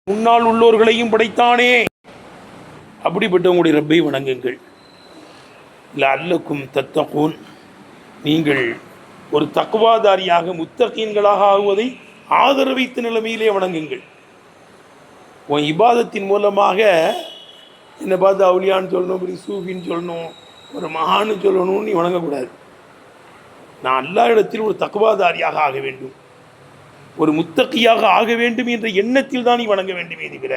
முன்னால் உள்ளோர்களையும் படைத்தானே, அப்படிப்பட்ட உங்களுடைய ரப்பை வணங்குங்கள். லஅல்லக்கும் தத்தகூன், நீங்கள் ஒரு தக்வாதாரியாக முத்தகீன்களாக ஆகுவதை ஆதரவைத்த நிலைமையிலே வணங்குங்கள். உன் இபாதத்தின் மூலமாக என்னை பார்த்து அவுலியான்னு சொல்லணும், ஒரு சூஃபின்னு சொல்லணும், ஒரு மகான்னு சொல்லணும்னு நீ வணங்கக்கூடாது. நான் எல்லா இடத்திலும் ஒரு தக்வாதாரியாக ஆக வேண்டும், ஒரு முத்தகியாக ஆக வேண்டும் என்ற எண்ணத்தில் தான் நீ வணங்க வேண்டுமே தவிர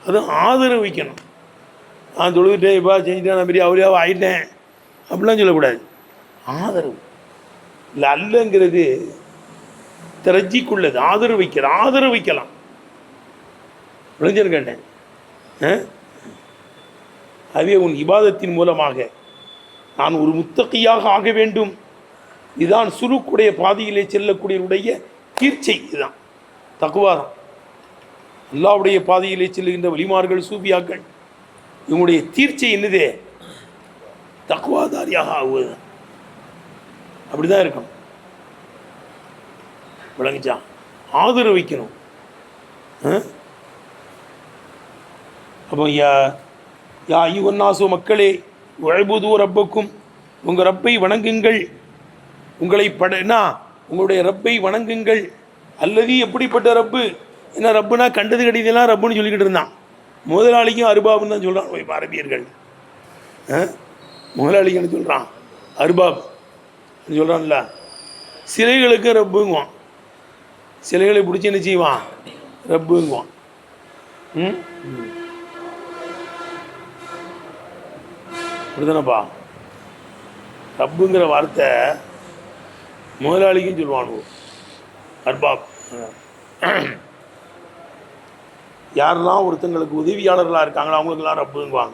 அது ஆதரவு வைக்கணும். நான் தொழுதுட்டேன், இப்போ செஞ்சுட்டேன், நான் பெரிய அவுலியாவை ஆயிட்டேன் அப்படிலாம் சொல்லக்கூடாது. ஆதரவு இல்லை, அல்லங்கிறது திரஜிக்குள்ளது. ஆதரவு வைக்கலாம், ஆதரவு வைக்கலாம். விளைஞ்சன்னு கேட்டேன். அதுவே உன் இபாதத்தின் மூலமாக நான் ஒரு முத்தகியாக ஆக வேண்டும், இதுதான் சுருக்குடைய பாதையிலே செல்லக்கூடியவருடைய தீர்ச்சை. இதுதான் தக்குவாதான். அல்லாஹ்வுடைய பாதையிலே செல்லுகின்ற வலிமார்கள், சூபியாக்கள், இவங்களுடைய தீர்ச்சை என்னதே? தக்குவாதாரியாக ஆகுவது. அப்படிதான் இருக்கணும். விளங்குச்சா? ஆதரவு வைக்கணும். அப்போ யா ஐயுவன்னாசோ, மக்களே, உழைபுதூ ரப்பக்கும், உங்கள் ரப்பை வணங்குங்கள். உங்களை உங்களுடைய ரப்பை வணங்குங்கள். அல்லது எப்படிப்பட்ட ரப்பு? என்ன ரப்புனா கண்டது கடிதெல்லாம் ரப்புன்னு சொல்லிக்கிட்டு இருந்தான். முதலாளிக்கும் அருபாப்னு தான் சொல்கிறான். இப்போ அரபியர்கள் முதலாளிக்குன்னு சொல்கிறான், அருபாப் சொல்கிறான்ல. சிலைகளுக்கு ரப்புங்குவான். சிலைகளை பிடிச்சி என்ன செய்வான்? ரப்புங்குவான். அப்படிதானப்பா? ரப்புங்கிற வார்த்தை முதலாளிக்கும் சொல்லுவானு, அர்பாப். யாரெல்லாம் ஒருத்தங்களுக்கு உதவியாளர்களாக இருக்காங்களோ அவங்களுக்கெல்லாம் ரப்புங்குவாங்க.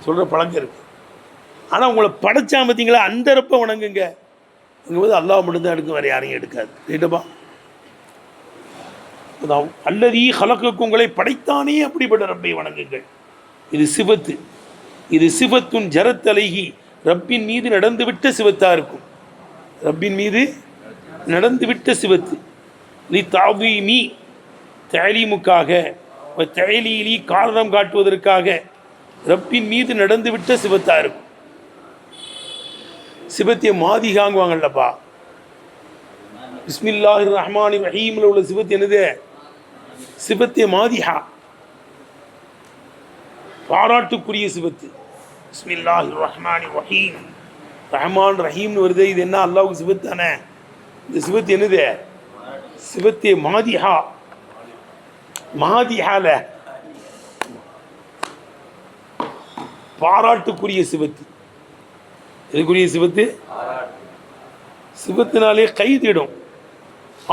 சொல்கிற பழக்கம் இருக்குது. ஆனால் உங்களை படைச்சா பார்த்தீங்களா, அந்த ரப்பை வணங்குங்க. அங்கும்போது அல்லாஹ் மட்டும்தான் எடுக்கும், வேறு யாரையும் எடுக்காது. ரைட்டப்பா? அதான் அல்லதீ ஹலக்குக்கு, உங்களை படைத்தானே அப்படிப்பட்ட ரப்பை வணங்குங்கள். இது சிவத்து. இது சிவத்துன் ஜரத்தலைகி, ரப்பின் மீது நடந்துவிட்ட சிவத்தாக இருக்கும். ரப்பின் மீது நடந்துவிட்ட சிவத்து. நீ தாவீமி, தலீமுக்காக, தலீலி காரணம் காட்டுவதற்காக ரப்பின் மீது நடந்துவிட்ட சிவத்தாக இருக்கும். சிவத்திய மாதிகாங்குவாங்கல்லப்பா. பிஸ்மில்லாஹிர் ரஹ்மானிர் ரஹீமில் உள்ள சிவத்து என்னது? சிவத்திய மாதிஹா, பாராட்டுக்குரிய சிவத்து. பிஸ்மில்லாஹிர் ரஹ்மானிர் ரஹீம், ரஹ்மான் ரஹீம்னு வருது. இது என்ன? அல்லாஹ்வுக்கு சிவத்து தானே. இந்த சிவத்து என்னது? சிவத்திய மாதிஹா. மாதிஹால பாராட்டுக்குரிய சிவத்து. எதுக்குரிய சிவத்து? சிவத்தினாலே கைதிடும்.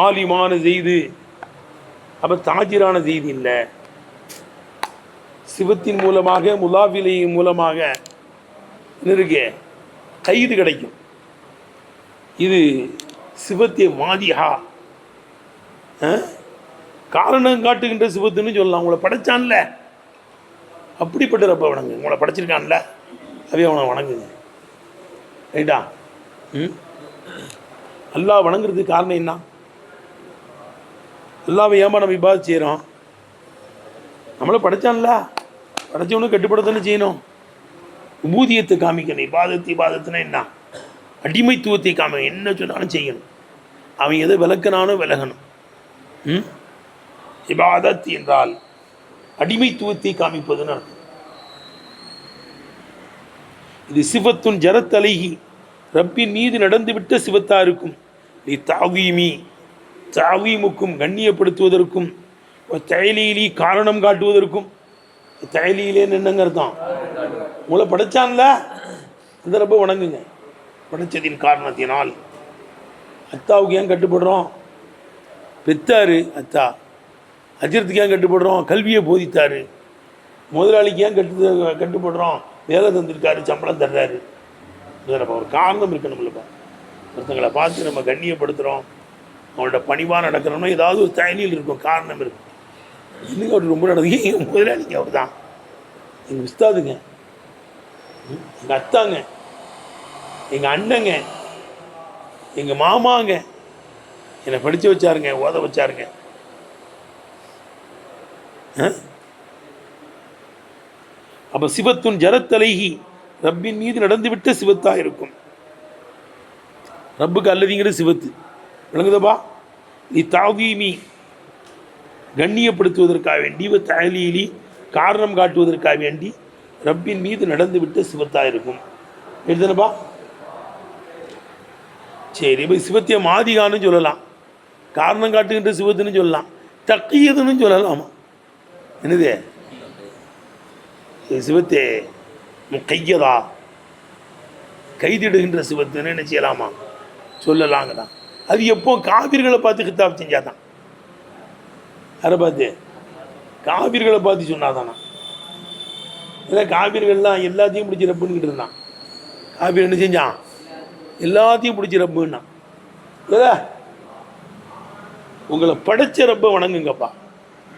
ஆலிமான செய்து, அப்போ தாஜிரான செய்தி இல்லை. சிவத்தின் மூலமாக, முலாவிலையின் மூலமாக இருக்கு கைது கிடைக்கும். இது சிவத்திய மாதிஹா, காரணம் காட்டுகின்ற சிவத்துன்னு சொல்லலாம். உங்களை படைச்சான்ல, அப்படிப்பட்ட ரப்ப வணங்கு. உங்களை படைச்சிருக்கான்ல, அவே அவனை வணங்குங்க. ரைட்டா? அல்லாஹ் வணங்குறதுக்கு காரணம் என்ன? அல்லாவை ஏமா நம்ம இபாதத் செய்கிறோம்? நம்மளை படைச்சான்ல, படைச்சவனும் கட்டுப்படுத்தணும் செய்யணும். உபூதியத்தை காமிக்கணும். இபாதத்துனா என்ன? அடிமைத்துவத்தை காமிக்கணும். என்ன சொன்னாலும் செய்யணும். அவன் எதை விளக்குனாலும் விலகணும். இபாதத் என்றால் அடிமைத்துவத்தை காமிப்பதுன்னு அர்த்தம். இது சிவத்துன் ஜரத்தலைகி, ரப்பின் மீது நடந்துவிட்ட சிவத்தா இருக்கும். நீ தாவீமி, தாவீமுக்கும் கண்ணியப்படுத்துவதற்கும், தயலீலி காரணம் காட்டுவதற்கும். தயலீலேன்னு என்னங்க அர்த்தம்? உங்களை படைச்சான்ல, அந்த ரப்ப வணங்குங்க. படைச்சதின் காரணத்தினால். அத்தாவுக்கு ஏன் கட்டுப்படுறோம்? பெத்தாரு அத்தா. அஜரத்துக்கு ஏன் கட்டுப்படுறோம்? கல்வியை போதித்தாரு. முதலாளிக்கு ஏன் கட்டுப்படுறோம்? வேலை தந்திருக்காரு, சம்பளம் தர்றாரு. ஒரு காரணம் இருக்கு நம்மளுக்கு. ஒருத்தங்களை பார்த்து நம்ம கண்ணியப்படுத்துகிறோம், அவங்களோட பணிவாக நடக்கிறோம்னா ஏதாவது ஒரு தயனியில் இருக்கும், காரணம் இருக்கும். இன்னும் அவர் ரொம்ப நடந்தது. எங்கள் முதலாளிங்க அவர் தான், எங்கள் உஸ்தாதுங்க, எங்கள் அத்தாங்க, எங்கள் அண்ணங்க, எங்கள் மாமாங்க, என்னை படித்து வச்சாருங்க, ஓத வச்சாருங்க. அப்போ சிவத்துன் ஜரத்தலைஹி ரப்பின் மீது நடந்துவிட்ட சிவத்தாக இருக்கும். ரப்புக்கு அல்லதிங்கிறது சிவத்து விளங்குதப்பா. நீ தாவீமி கண்ணியப்படுத்துவதற்காக வேண்டி தலீலி காரணம் காட்டுவதற்காக வேண்டி ரப்பின் மீது நடந்துவிட்ட சிவத்தாக இருக்கும். எழுதுனப்பா. சரி, இப்போ சிவத்திய மாதிகான்னு சொல்லலாம், காரணம் காட்டுகின்ற சிவத்துன்னு சொல்லலாம், தக்கியதுன்னு சொல்லலாமா? என்னது சிவத்தே கையதா கைதிடுகின்ற சிவத்துன்னு என்ன செய்யலாமா? சொல்லலாங்கதான். அது எப்போ காவிர்களை பார்த்து கித்தாப் செஞ்சாதான். யாரை பார்த்து? காவிர்களை பார்த்து சொன்னாதானா? இல்லை, காவிர்கள்லாம் எல்லாத்தையும் பிடிச்சி ரப்புன்னுக்கிட்டு இருந்தான். காவிர் என்ன செஞ்சான்? எல்லாத்தையும் பிடிச்சி ரப்புன்னா. இல்லை, உங்களை படைச்ச ரப்ப வணங்குங்கப்பா.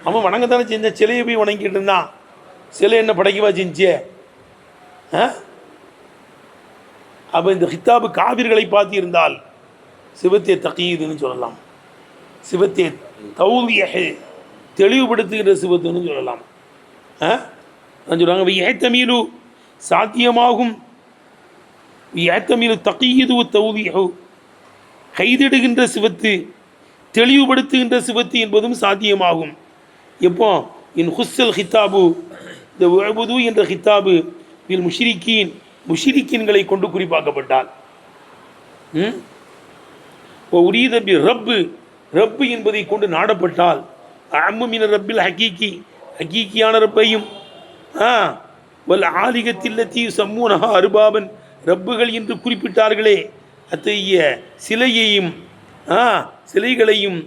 அவன் வணங்கத்தானே செஞ்சான். சிலையை போய் வணங்கிட்டு இருந்தான். சிலை என்ன படைக்கவா செஞ்சே? அப்போ இந்த ஹித்தாபு காவிர்களை பார்த்து இருந்தால் சிவத்தை தகீதுன்னு சொல்லலாம், சிவத்தை தௌலியஹ் தெளிவுபடுத்துகிற சிவத்துன்னு சொல்லலாம். சொல்லுவாங்க ஏத்தமீலு சாத்தியமாகும், ஏத்தமீலு தகீது தௌலியஹ் கைதிடுகின்ற சிவத்து தெளிவுபடுத்துகின்ற சிவத்து என்பதும் சாத்தியமாகும். எப்போ இன் ஹுஸ்ஸல் ஹித்தாபு இந்த உஅபுது என்ற ஹித்தாபு வில் முஷ்ரிக்கீன் முஷ்ரிக்கீன்களை கொண்டு குறிப்பாக்கப்பட்டால், உரீத பி ரப்பு ரப்பு என்பதை கொண்டு நாடப்பட்டால், அம்மின ரப்பில் ஹக்கீக்கி ஹக்கீக்கியான ரப்பையும் வல் ஆலிகத்தில்லத்தி சம்மூனஹா அருபாபன் ரப்புகள் என்று குறிப்பிட்டார்களே அத்தகைய சிலையையும் சிலைகளையும்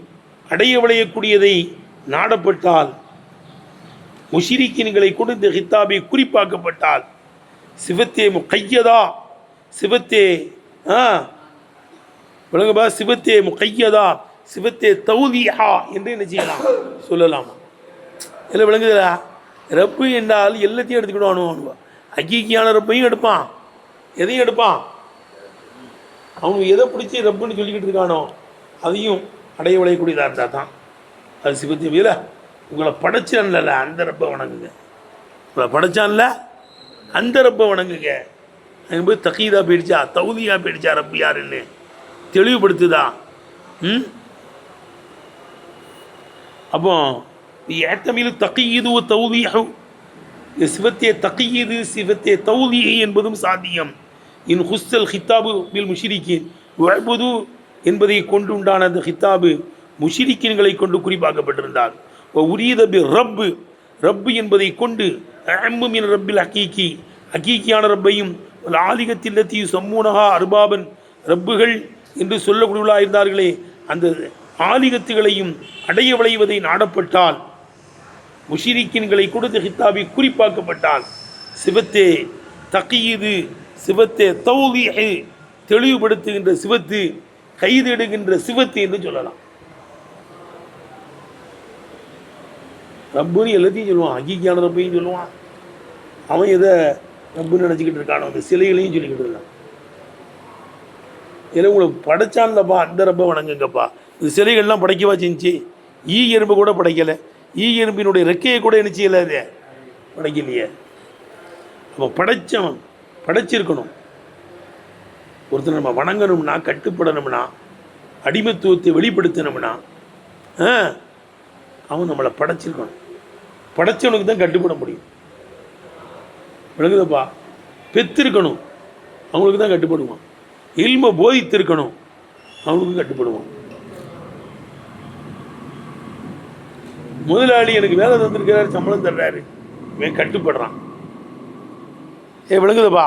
அடைய விளையக்கூடியதை நாடப்பட்டால், முஷ்ரிக்கீன்களை கொண்டு இந்த ஹித்தாபை குறிப்பாக்கப்பட்டால், சிவத்தே முகையதா சிவத்தே விளங்குபா சிவத்தே முகையதா சிவத்தே தௌதிஹா என்று என்ன செய்யலாம் சொல்லலாமா? இல்லை விளங்குதா? ரப்பு என்றால் எல்லாத்தையும் எடுத்துக்கிடுவானுவா. ஹக்கீக்கியான ரப்பையும் எடுப்பான், எதையும் எடுப்பான். அவனுக்கு எதை பிடிச்சி ரப்புன்னு சொல்லிக்கிட்டு இருக்கானோ அதையும் அடைய விளையக்கூடியதாக இருந்தால் தான் அது சிவத்தை. வீர உங்களை படைச்சான்ல அந்த ரப்பை வணங்குங்க, உங்களை படைச்சான்ல அந்த ரப்பை வணங்குங்க. அங்கே போய் தகீதா போயிடுச்சா தௌதியா போயிடுச்சா ரப்பு யாருன்னு தெளிவுபடுத்துதா? அப்போ ஏத்தமிழ் தகீது தௌதிஹு சிவத்தே தகீது சிவத்தே தௌதிஹி என்பதும் சாத்தியம். இன் ஹுஸ்ஸல் ஹித்தாபு பில் முஷ்ரிக்கீன் உஅபுது என்பதை கொண்டு உண்டான அந்த ஹித்தாபு முஷ்ரிக்கீன்களை கொண்டு குறிப்பாக்கப்பட்டிருந்தார். உரீத பி ரப்பு ரப்பு என்பதை கொண்டு அம்மு மின் ரப்பில் ஹக்கீக்கி ஹக்கீக்கியான ரப்பையும் ஆலிகத்தில்லத்தி சம்மூனஹா அர்பாபன் ரப்புகள் என்று சொல்லக்கூடியவர்களாக இருந்தார்களே அந்த ஆலிகத்துகளையும் அடைய விளைவதை நாடப்பட்டால், முஷ்ரிக்கீன்களை கொடுத்த ஹித்தாபை குறிப்பாக்கப்பட்டால், சிவத்தே தகீது சிவத்தே தௌலீஹ் தெளிவுபடுத்துகின்ற சிவத்து கைதிடுகின்ற சிவத்து என்று சொல்லலாம். ரப்புன்னு எல்லாத்தையும் சொல்லுவான், ஹக்கீக்கியான ரப்பையும் சொல்லுவான். அவன் எதை ரப்புன்னு நினச்சிக்கிட்டு இருக்கானோ அந்த சிலைகளையும் சொல்லிக்கிட்டு இருக்கான். ஏன்னா உங்களுக்கு படைச்சான்லப்பா அந்த ரப்பை வணங்குங்கப்பா. இந்த சிலைகள்லாம் படைக்கவா செஞ்சு? ஈ எறும்பு கூட படைக்கலை, ஈ எறும்பினுடைய ரெக்கையை கூட என்ன செய்யலை, அது படைக்கலையே. அப்போ படைச்சவன் படைச்சிருக்கணும். ஒருத்தர் நம்ம வணங்கணும்னா கட்டுப்படணும்னா அடிமைத்துவத்தை வெளிப்படுத்தணும்னா அவன் நம்மளை படைச்சிருக்கணும். படைச்சவனுக்கு தான் கட்டுப்பட முடியும். விளங்குதப்பா? பெற்றிருக்கணும், அவங்களுக்கு தான் கட்டுப்படுவான். இல்ம போதித்திருக்கணும், அவனுக்கும் கட்டுப்படுவான். முதலாளி எனக்கு வேலை தந்திருக்கிறாரு, சம்பளம் தர்றாரு, இவன் கட்டுப்படுறான். விளங்குதப்பா?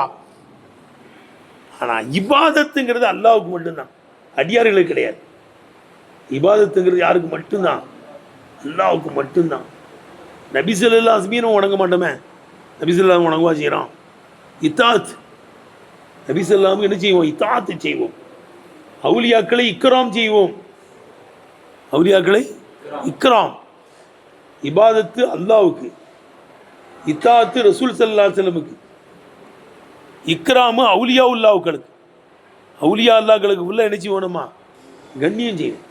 ஆனால் இபாதத்துங்கிறது அல்லாவுக்கு மட்டும்தான், அடியார்களுக்கு கிடையாது. இபாதத்துங்கிறது யாருக்கு மட்டும்தான்? அல்லாவுக்கு மட்டும்தான். நபி ஸல்லல்லாஹு அலைஹி வஸல்லம் வணங்க மாட்டோமே, நபி ஸல்லல்லாஹு வணங்குவா செய்கிறோம். இத்தாத் நபி ஸல்லல்லாஹு என்ன செய்வோம்? இத்தாத்து செய்வோம். அவுலியாக்களை இக்ராம் செய்வோம். அவுலியாக்களை இக்ராம். இபாதத்து அல்லாவுக்கு, இத்தாத்து ரசூல் ஸல்லல்லாஹு அலைஹி வஸல்லமுக்கு, இக்ராமு அவுலியா உல்லாவுக்களுக்கு. அவுலியா அல்லாக்களுக்கு உள்ள என்ன செய்வோணுமா? கண்ணியம் செய்யும்.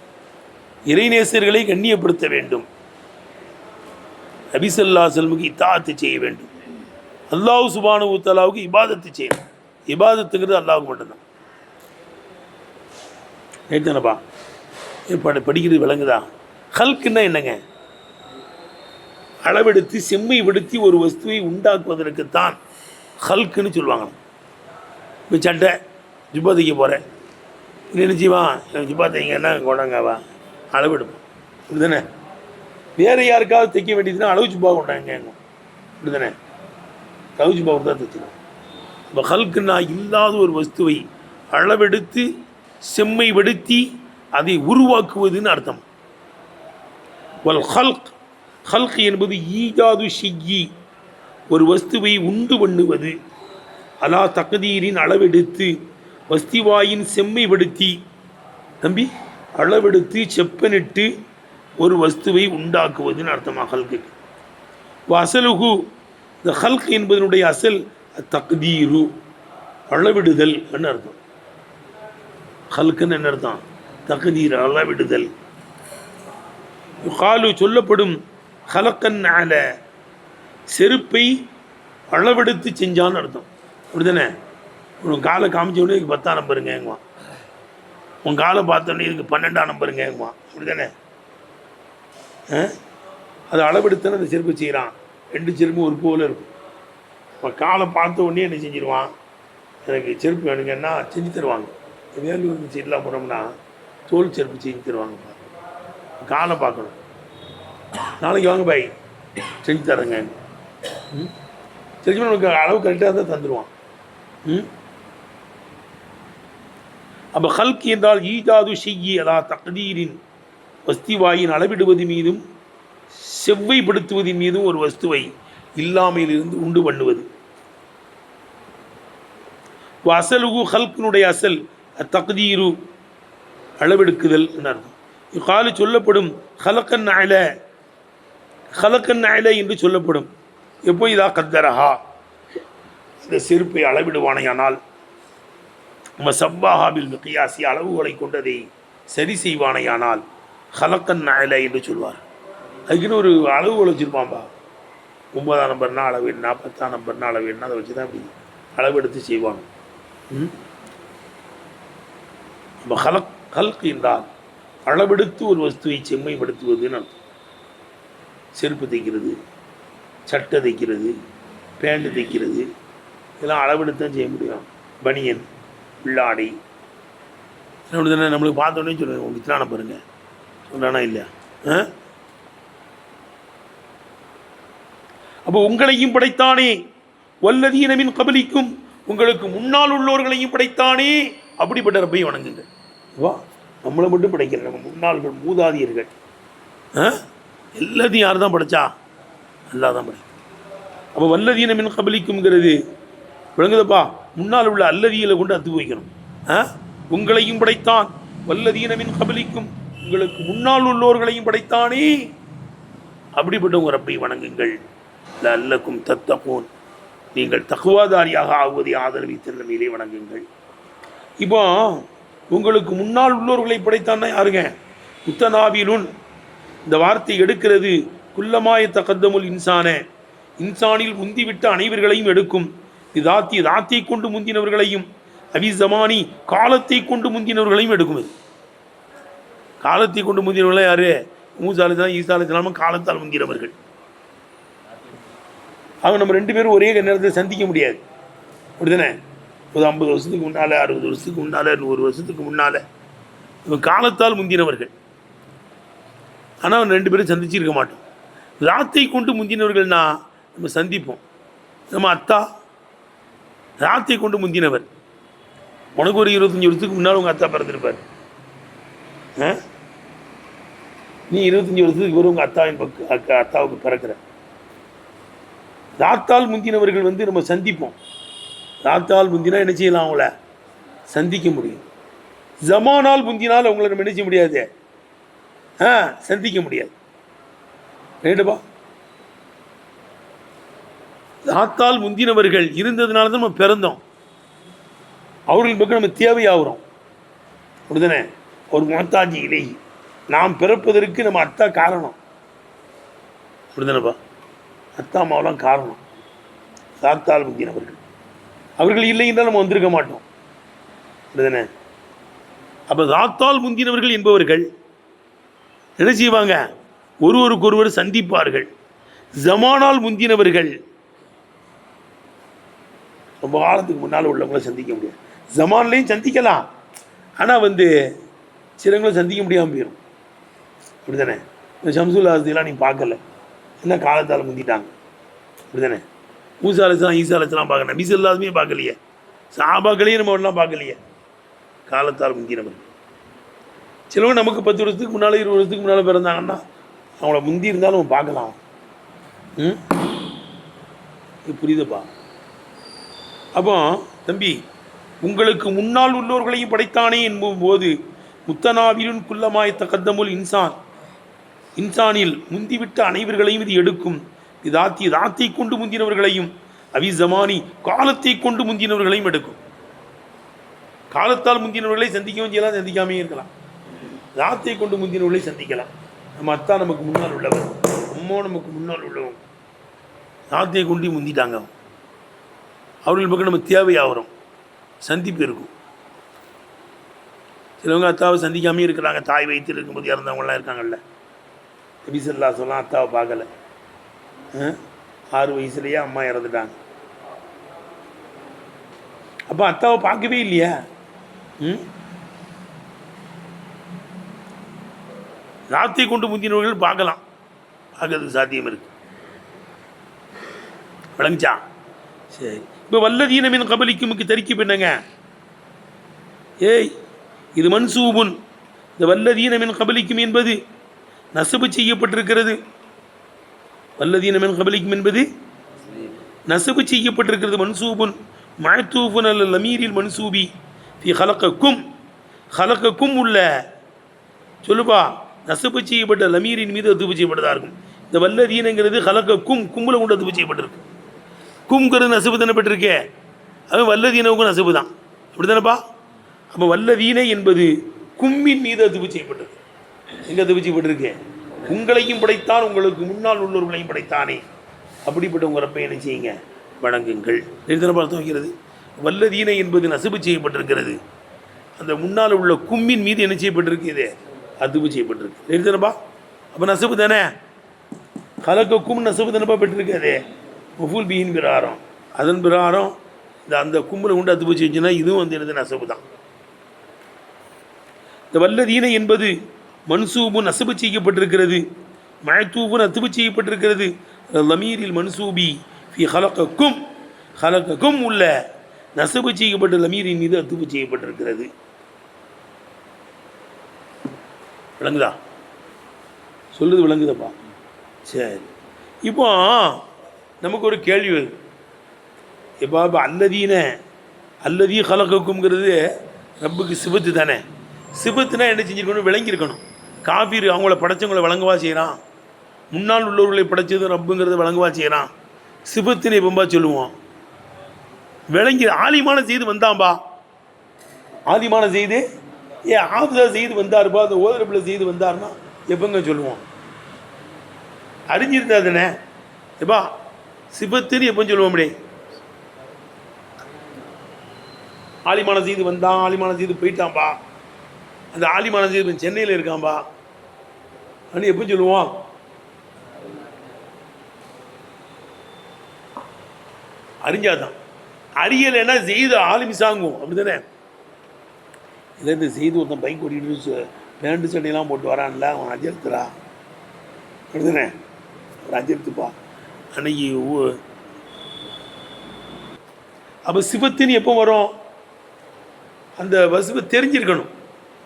இறைநேசர்களை கண்ணியப்படுத்த வேண்டும். நபி ஸல்லல்லாஹு அலைஹி வஸல்லமுக்கு இத்தாஅத்து செய்ய வேண்டும். அல்லாஹ் சுப்ஹானஹு வ தஆலாவுக்கு இபாதத்து செய்யணும். இபாதத்துங்கிறது அல்லாஹ்வுக்கு மட்டும்தான். ஏத்தானப்பா படிக்கிறது விளங்குதா? ஹல்க்குன்னா என்னங்க? அளவெடுத்து செம்மைப்படுத்தி ஒரு வஸ்துவை உண்டாக்குவதற்குத்தான் ஹல்க்குன்னு சொல்லுவாங்க. இப்போ சட்டை ஜுப்பா தைக்க போகிறேன், நினைச்சிவான் ஜுப்பா தைங்கன்னா கொண்டாங்கவா அளவெடுப்போம், இப்படி தானே? வேறு யாருக்காவது தைக்க வேண்டியதுன்னா அளவு ஜுப்பா கொண்டாங்க, இப்படி தானே? அளவு ஜுப்பா கொடுத்தா தைச்சிடும். இப்போ ஹல்க்குன்னா இல்லாத ஒரு வஸ்துவை அளவெடுத்து செம்மைப்படுத்தி அதை உருவாக்குவதுன்னு அர்த்தம். வல் ஹல்க், ஹல்க் என்பது ஈஜாது ஷிய்யி, ஒரு வஸ்துவை உண்டு பண்ணுவது, அலா தக்தீரின் அளவெடுத்து, வஸ்திவாயின் செம்மைப்படுத்தி, தம்பி அளவெடுத்து செப்பனிட்டு ஒரு வஸ்துவை உண்டாக்குவதுன்னு அர்த்தமாக ஹல்க்கு. அசலுகு, இந்த ஹல்க் என்பதனுடைய அசல் தக்தீரு, அளவிடுதல் என்று அர்த்தம். ஹல்க்குன்னு என்ன அர்த்தம்? தக்தீர், அளவிடுதல். காலு சொல்லப்படும் ஹலக்கன் அல, செருப்பை அளவெடுத்து செஞ்சான்னு அர்த்தம், அப்படிதானே? உன் காலை காமிச்ச உடனே இதுக்கு 10ஆம் நம்பருங்கங்குவான், உன் காலை பார்த்தோன்னே இதுக்கு 12ஆம் நம்பருங்கங்குவான், அப்படிதானே? அது அளவெடுத்தானே அந்த செருப்பு செய்கிறான். 2 செருப்பும் ஒரு போல இருக்கும். அவன் காலை பார்த்த உடனே என்ன செஞ்சிருவான், எனக்கு செருப்பு வேணுங்கன்னா செஞ்சு தருவாங்க. வேலூர் சைட்லாம் போனோம்னா தோல் செருப்பு செஞ்சு தருவாங்கப்பா. காலை பார்க்கணும், நாளைக்கு வாங்க பாய் செஞ்சு தரேங்க, செஞ்சு உனக்கு அளவு கரெக்டாக தான் தந்துடுவான். அப்போ ஹல்க் என்றால் ஈஜாது ஷிய்யி அலா தக்தீரின், வஸ்திவாயின் அளவிடுவது மீதும் செவ்வைப்படுத்துவதின் மீதும் ஒரு வஸ்துவை இல்லாமையிலிருந்து உண்டு பண்ணுவது. அசலுகு, ஹல்கினுடைய அசல் தக்தீரு, அளவெடுக்குதல் என்று அர்த்தம். காலு சொல்லப்படும் ஹலக்கன் அல, ஹலக்கன் அல என்று சொல்லப்படும் எப்போ இதா கத்தரஹா, இந்த செருப்பை அளவிடுவானையானால், சப்பாஹாபில் மிகியாசி, அளவுகளை கொண்டதை சரி செய்வானையானால் ஹலக்கன் அல என்று சொல்வார். அதுக்குன்னு ஒரு அளவுகள் வச்சுருப்பான்பா. 9ஆம் நம்பர்னா அளவு என்ன, 10ஆம் நம்பர்னா அளவு என்ன, அதை வச்சு தான் அப்படி அளவெடுத்து செய்வாங்க. நம்ம ஹல்க் என்றால் அளவெடுத்து ஒரு வஸ்துவை செம்மைப்படுத்துவதுன்னு அர்த்தம். செருப்பு தைக்கிறது, சட்டை தைக்கிறது, பேண்ட் தைக்கிறது, இதெல்லாம் அளவெடுத்து தான் செய்ய முடியும். பனியன், உள்ளாடை, அப்படி தானே? நம்மளுக்கு பார்த்தோன்னே சொல்லுவேன், உங்களுக்கு இத்தனை பாருங்க சொல்கிறானா இல்லையா? அப்போ உங்களையும் படைத்தானே, வல்லதீன மின் கபலிக்கும், உங்களுக்கு முன்னால் உள்ளவர்களையும் படைத்தானே, அப்படிப்பட்ட ரப்பை வணங்குங்க. வா, நம்மளை மட்டும் படைக்கிற நம்ம முன்னாள்கள், மூதாதியர்கள், எல்லாத்தையும் யார் தான் படைச்சா? அல்லா தான் படைக்கும். அப்போ வல்லதீன மின் கபலிக்கும்ங்கிறது விளங்குதப்பா? முன்னால் உள்ள அல்லதிகளை கொண்டு அத்து வைக்கணும். உங்களையும் படைத்தான், வல்லதீன மின் கபலிக்கும், உங்களுக்கு முன்னால் உள்ளவர்களையும் படைத்தானே, அப்படிப்பட்ட உங்கள் ரப்பை வணங்குங்கள். லஅல்லக்கும் தத்தகூன், நீங்கள் தக்வாதாரியாக ஆகுவதை ஆதரவித்த நிலையிலே வணங்குங்கள். இப்போ உங்களுக்கு முன்னால் உள்ளவர்களை படைத்தான்னா யாருங்க? முத்தனாவிலுன், இந்த வார்த்தை எடுக்கிறது குல்லமாய தகத்தமுல் இன்சான, இன்சானில் முந்திவிட்ட அனைவர்களையும் எடுக்கும். இதாத்தி, தாத்தை கொண்டு முந்தினவர்களையும், அவிசமானி, காலத்தை கொண்டு முந்தினவர்களையும் எடுக்கும். இது காலத்தை கொண்டு முந்தினவர்களே யாரு? மூசா அலைஹிஸ்ஸலாம், ஈசா அலைஹிஸ்ஸலாம் காலத்தால் முந்தினவர்கள். அவங்க நம்ம 2 பேரும் ஒரே நேரத்தில் சந்திக்க முடியாது, அப்படிதானே? ஒரு 50 வருஷத்துக்கு முன்னால், 60 வருஷத்துக்கு முன்னால், 100 வருஷத்துக்கு முன்னால் இவங்க காலத்தால் முந்தினவர்கள். ஆனால் அவங்க 2 பேரும் சந்திச்சிருக்க மாட்டோம். ராத்தை கொண்டு முந்தினவர்கள்னா நம்ம சந்திப்போம். நம்ம அத்தா ராத்தை கொண்டு முந்தினவர். உனக்கு ஒரு 25 வருஷத்துக்கு முன்னால் உங்கள் அத்தா பிறந்திருப்பார். நீ 25 வருஷத்துக்கு ஒரு உங்கள் அத்தாவுக்கு பிறக்கிற. ராத்தால் முந்தினவர்கள் நம்ம சந்திப்போம். ராத்தால் முந்தினா என்ன செய்யலாம்? அவங்கள சந்திக்க முடியும். ஜமானால் முந்தினால் அவங்கள நம்ம என்ன செய்ய முடியாது? சந்திக்க முடியாது. ரைட்டுப்பா? ராத்தால் முந்தினவர்கள் இருந்ததுனால தான் நம்ம பிறந்தோம். அவர்கள் பக்கம் நம்ம தேவையாகிறோம், அப்படிதானே? ஒரு மொத்தாஜி இலை, நாம் பிறப்பதற்கு நம்ம அத்தா காரணம், அப்படிதானேப்பா? அத்தா அம்மாவெல்லாம் காரணம். சாத்தால் முந்தினவர்கள். அவர்கள் இல்லை என்றால் நம்ம வந்திருக்க மாட்டோம். அப்படிதானே? அப்போ சாத்தால் முந்தினவர்கள் என்பவர்கள் என்ன செய்வாங்க? ஒருவருக்கொருவர் சந்திப்பார்கள். ஜமானால் முந்தினவர்கள் ரொம்ப காலத்துக்கு முன்னால் உள்ளவங்களை சந்திக்க முடியாது. ஜமான்லையும் சந்திக்கலாம், ஆனால் சிலங்களும் சந்திக்க முடியாமல் போயிடும். அப்படி தானே? இந்த ஷம்சுல் ஆஸ்திலாம் நீ பார்க்கல, என்ன காலத்தால் முந்திட்டாங்க. அப்படி தானே? மூசா அலைஹிஸ்ஸலாம் ஈசா அலைஹிஸ்ஸலாம் பார்க்கல, நபி ஸல்லல்லாஹு அலைஹி வஸல்லம் பார்க்கலையே, சஹாபாக்களையும் நம்ம எல்லாம் பார்க்கலையே. காலத்தால் முந்தினவர்கள். சிலவங்க நமக்கு 10 வருஷத்துக்கு முன்னால் 20 வருஷத்துக்கு முன்னால் பிறந்தாங்கன்னா அவங்கள முந்தி இருந்தாலும் நம்ம பார்க்கலாம். இது புரியுதுப்பா? அப்போ தம்பி, உங்களுக்கு முன்னால் உள்ளவர்களையும் படைத்தானே என்போது முத்தனாவிலும் குள்ளமாய் தகத்தமுல் இன்சானில் முந்திவிட்ட அனைவர்களையும் இது எடுக்கும். தாத்தை கொண்டு முந்தினவர்களையும் அவிசமானி காலத்தை கொண்டு முந்தினவர்களையும் எடுக்கும். காலத்தால் முந்தினவர்களை சந்திக்கவும் செய்யலாம், சந்திக்காமே இருக்கலாம். தாத்தை கொண்டு முந்தினவர்களை சந்திக்கலாம். நம்ம அத்தா நமக்கு முன்னால் உள்ளவர், அம்மா நமக்கு முன்னால் உள்ளவங்க, தாத்தை கொண்டு முந்திட்டாங்க. அவர்கள் பக்கம் நம்ம தேவையாகிறோம், சந்திப்பு இருக்கும். சிலவங்க அத்தாவை சந்திக்காமே இருக்கிறாங்க. தாய் வயிற்றில் இருக்கும்போது இறந்தவங்களாம் இருக்காங்கல்ல. நபி ஸல்லல்லாஹு அலைஹி வஸல்லம் அத்தாவை பார்க்கல. 6 வயசுலேயே அம்மா இறந்துட்டாங்க. அப்போ அத்தாவை பார்க்கவே இல்லையா? ராத்தை கொண்டு முந்தினவர்கள் பார்க்கலாம், பார்க்கறதுக்கு சாத்தியம் இருக்கு. விளங்குச்சா? சரி. இப்போ வல்லதீனமின் கபலிக்குமுக்கு தரிக்கி பண்ணுங்க. இது மன்சூபுன். இந்த வல்லதீனமின் கபலிக்கும் என்பது நசபு செய்யப்பட்டிருக்கிறது. வல்லதீனமின் கபலிக்கும் என்பது நசபு செய்யப்பட்டிருக்கிறது. மன்சூபுன் மஅத்தூஃபுன் அலல் லமீரில் மன்சூபி ஃபி ஹலக்கும் உள்ள சொல்லுப்பா, நசபு செய்யப்பட்ட லமீரின் மீது அதுபு செய்யப்பட்டதாக இருக்கும். இந்த வல்லதீனங்கிறது ஹலக்கும் கும்பல கொண்டு அதுபு செய்யப்பட்டிருக்கு. கும்ங்கிறது நசபு தானப்பட்டிருக்கே, அது வல்லதீனவுக்கும் நசபு தான். அப்படி தானப்பா? அப்போ வல்லதீனை என்பது கும்மின் மீது அதுபு செய்யப்பட்டது. எங்கே அதுபு செய்யப்பட்டிருக்கு? உங்களையும் படைத்தான், உங்களுக்கு முன்னால் உள்ளவர்களையும் படைத்தானே, அப்படிப்பட்ட உங்கள் ரப்பை என்ன செய்யுங்க? வணங்குங்கள். நிறுத்தன அர்த்தம் வைக்கிறது. வல்லதீனை என்பது நசபு செய்யப்பட்டிருக்கிறது. அந்த முன்னால் உள்ள கும்மின் மீது என்ன செய்யப்பட்டிருக்கு? இது அதுபு செய்யப்பட்டிருக்கு. நிறுத்தனப்பா? அப்போ நசபு தானே? கலக்கும் நசபு தானப்பா பெற்றிருக்காது. மஃபூல் பிஹின் பிரகாரம், அதன் பிரகாரம் அந்த கும்பலை கொண்டு அதுபு செஞ்சுன்னா இதுவும் என்னது? நசபு தான். இந்த வல்லதீனை என்பது மன்சூபு நசபு செய்யப்பட்டிருக்கிறது. மஅத்தூஃபுன் அதுபு செய்யப்பட்டிருக்கிறது. லமீரில் மன்சூபி ஃபி ஹலக்கும் உள்ள நசபு செய்யப்பட்ட லமீரின் மீது அதுபு செய்யப்பட்டிருக்கிறது. விளங்குதா? சொல்லுது விளங்குதப்பா? சரி. இப்போ நமக்கு ஒரு கேள்வி வருது. இப்போ அல்லதீ ஹலக்குங்கிறது ரப்புக்கு சிபத்து தானே? சிபத்துனா என்ன செஞ்சுருக்கணும்? விளங்கியிருக்கணும். காபீர் அவங்கள படைச்சவங்களை வழங்கவா செய்கிறான், முன்னால் உள்ளவர்களை படைச்சது ரப்புங்கிறத வழங்கவா செய்கிறான். சிபத்துன்னு எப்பம்பா சொல்லுவோம்? விளங்கி ஆலிமான செய்து வந்தான்பா, ஆதிமான செய்து ஆபுதா செய்து வந்தாருப்பா, அந்த ஓதரப்பில் செய்து வந்தாருன்னா எப்பங்க சொல்லுவோம்? அறிஞ்சிருந்தா தானே எப்பா சிபத்துன்னு எப்போ சொல்லுவோம்? அப்படி ஆலிமான செய்து வந்தான், ஆலிமான செய்து போயிட்டான்பா, அந்த ஆலிமான செய்து சென்னையில் இருக்கான்பா அப்படின்னு எப்போ சொல்லுவோம்? அறிஞ்சாதான். அறியலைன்னா செய்து ஆலிம் சாங்குவோம். அப்படி தானே? இல்லை இந்த செய்து ஒருத்தன் பைக் ஓட்டிட்டு பேண்டு சட்டையெல்லாம் போட்டு வரான்ல, அவன் அஜர்த்துறா. அப்படி தானே? ஒரு அஜர்த்துப்பா அன்னைக்கு. அப்போ சிபத்துன்னு எப்போ வரும்? அந்த வசிப்பை தெரிஞ்சிருக்கணும்.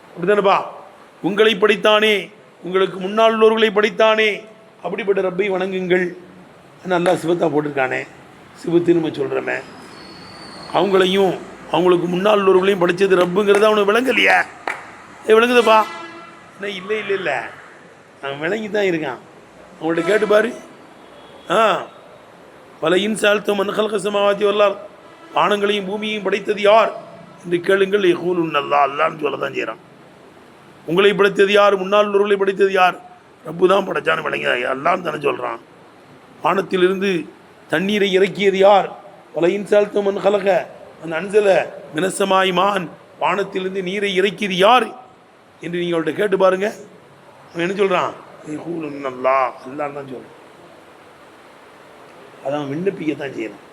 அப்படி தானேப்பா? உங்களை படைத்தானே, உங்களுக்கு முன்னால் உள்ளவர்களை படைத்தானே, அப்படிப்பட்ட ரப்பை வணங்குங்கள். நல்லா சிவத்தா போட்டிருக்கானே, சிவத்துன்னு நம்ம சொல்கிறோமே. அவங்களையும் அவங்களுக்கு முன்னால் உள்ளவர்களையும் படைச்சது ரப்புங்கிறது அவனுக்கு விளங்கலையா? விளங்குதுப்பா? இல்லை அவன் விளங்கி தான் இருக்கான். அவங்கள்ட்ட கேட்டு பாரு. பல இன்சால்த்தும் மன்ஹல்க சமாவாத்தி வரலாறு, வானங்களையும் பூமியையும் படைத்தது யார் என்று கேளுங்கள். யகூலுன் அல்லான்னு சொல்ல தான் செய்கிறான். உங்களை படைத்தது யார், முன்னால் உள்ளவர்களை படைத்தது யார்? ரப்பு தான் படைச்சான்னு விளங்கி அல்லான்னு தானே சொல்கிறான். வானத்திலிருந்து தண்ணீரை இறக்கியது யார்? வலையின் சால்த்து மண் கலக மண் அன்சல மினசமாய் மான், வானத்திலிருந்து நீரை இறக்கியது யார் என்று நீங்கள் அவள்கிட்ட கேட்டு பாருங்க. அவன் என்ன சொல்கிறான்? அல்லா அல்லான்னு தான் சொல்கிறான். அதான் விண்ணப்பிக்கத்தான் செய்யணும்.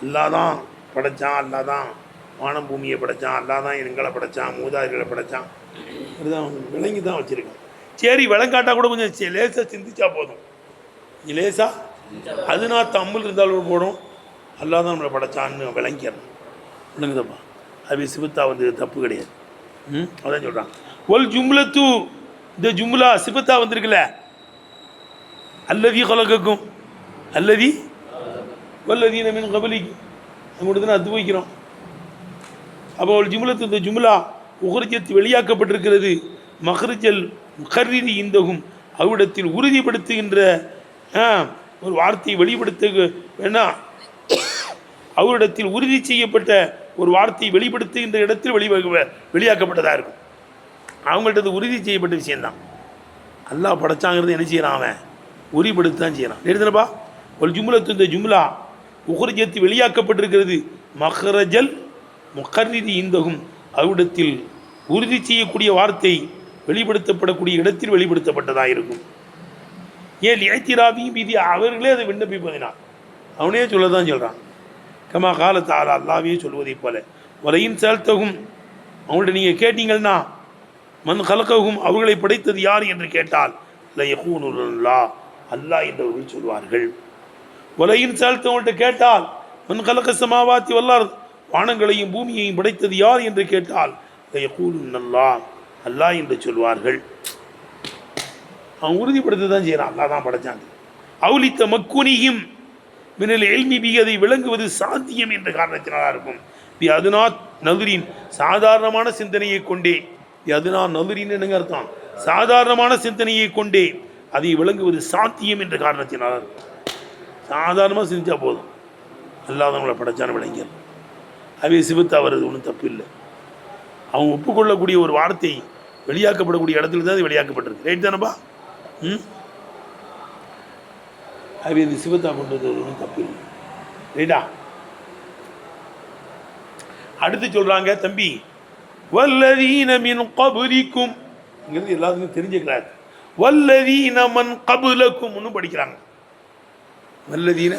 அல்லா தான் படைச்சான், அல்லா தான் வானம் பூமியை படைச்சான், அல்லா தான் எங்களை படைச்சான், மூதாதிகளை படைச்சான். அதுதான் விளங்கி தான் வச்சுருக்கான். சரி, விளங்காட்டா கூட கொஞ்சம் லேசாக சிந்திச்சா போதும். லேசா அது நான் தம்மில் இருந்தாலும் போடும், அல்லா தான் நம்மளை படைச்சான்னு விளங்கிடணும். விளங்குதப்பா? அது சிவத்தா வந்து தப்பு கிடையாது. அதான் சொல்கிறான். ஒல் ஜும்லத்து, இந்த ஜும்லா சிபத்தா வந்திருக்குல்ல, அல்லதி கலக்கும் அல்லதி வல்லதி மின் கபலிக்கு அங்கிட்டு தான் அது வைக்கிறோம். அப்போ ஒரு ஜும்லத்து, இந்த ஜும்லா உகர்ஜத்து வெளியாக்கப்பட்டிருக்கிறது. மஹ்ரஜல் முகர்ரிதி இந்தகும், அவ்விடத்தில் உறுதிப்படுத்துகின்ற ஒரு வார்த்தையை வெளிப்படுத்த வேணா, அவரிடத்தில் உறுதி செய்யப்பட்ட ஒரு வார்த்தையை வெளிப்படுத்துகின்ற இடத்தில் வெளியாக்கப்பட்டதாக இருக்கும். அவங்கள்ட்ட உறுதி செய்யப்பட்ட விஷயந்தான். அல்லாஹ் படைச்சாங்கிறது என்ன செய்யறான்? அவன் உறுதிப்படுத்தி தான் செய்யறான். எடுத்துனப்பா, ஒரு ஜும்லத்து, இந்த ஜும்லா உகர்ஜத்து வெளியாக்கப்பட்டிருக்கிறது. மஹ்ரஜல் முகர்ரிதி இந்தகும், அவ்விடத்தில் உறுதி செய்யக்கூடிய வார்த்தை வெளிப்படுத்தப்படக்கூடிய இடத்தில் வெளிப்படுத்தப்பட்டதாக இருக்கும். ஏன் லியத்திராபியும் விதி, அவர்களே அதை விண்ணப்பிப்பதினால் அவனே சொல்லதான் சொல்கிறான். கமா காலத்தால் அல்லாவே சொல்வதை போல, வலையின் செலுத்தகும், அவங்கள்ட்ட நீங்கள் கேட்டீங்கன்னா, மண் கலக்கவும், அவர்களை படைத்தது யார் என்று கேட்டால் லயகூனுல்லா, அல்லாஹ் என்றவர்கள் சொல்வார்கள். வலையின் செலுத்தவங்கள்ட்ட கேட்டால், மண் கலக்க சமாவாத்தி வல்லார், வானங்களையும் பூமியையும் படைத்தது யார் என்று கேட்டால் லயகூனுல்லா, அல்லாஹ் என்று சொல்வார்கள். அவன் உறுதிப்படுத்த தான் செய்கிறான், அல்லாஹ் தான் படைச்சாங்க. அவுலித்த மக்குனியும் மின்னல் எல்மிபி, அதை விளங்குவது சாத்தியம் என்ற காரணத்தினால இருக்கும். பி அதுநாத் நதுரின், சாதாரணமான சிந்தனையை கொண்டே, அதுனா நதுரின் என்னங்க அர்த்தம்? சாதாரணமான சிந்தனையை கொண்டே அதை விளங்குவது சாத்தியம் என்ற காரணத்தினால இருக்கும். சாதாரணமாக சிந்திச்சா போதும், அல்லாஹ் நம்மளை படைச்சான விளங்கியல். அவை சிவத்தா வருது ஒன்றும் தப்பு இல்லை. அவன் ஒப்புக்கொள்ளக்கூடிய ஒரு வார்த்தை வெளியாக்கப்படக்கூடிய இடத்துல தான் அது வெளியாக்கப்பட்டிருக்கு. ரைட் தானப்பா? அது இந்த சிவத்தா கொண்டு ஒன்றும் தப்பு இல்லை. ரைட்டா? அடுத்து சொல்றாங்க, தம்பி வல்லதீன மின் கபலிக்கும், இங்கிறது எல்லாத்துக்கும் தெரிஞ்சுக்கிறாரு. வல்லதீன மன் கபலக்கும் ஒன்றும் படிக்கிறாங்க. வல்லதீன,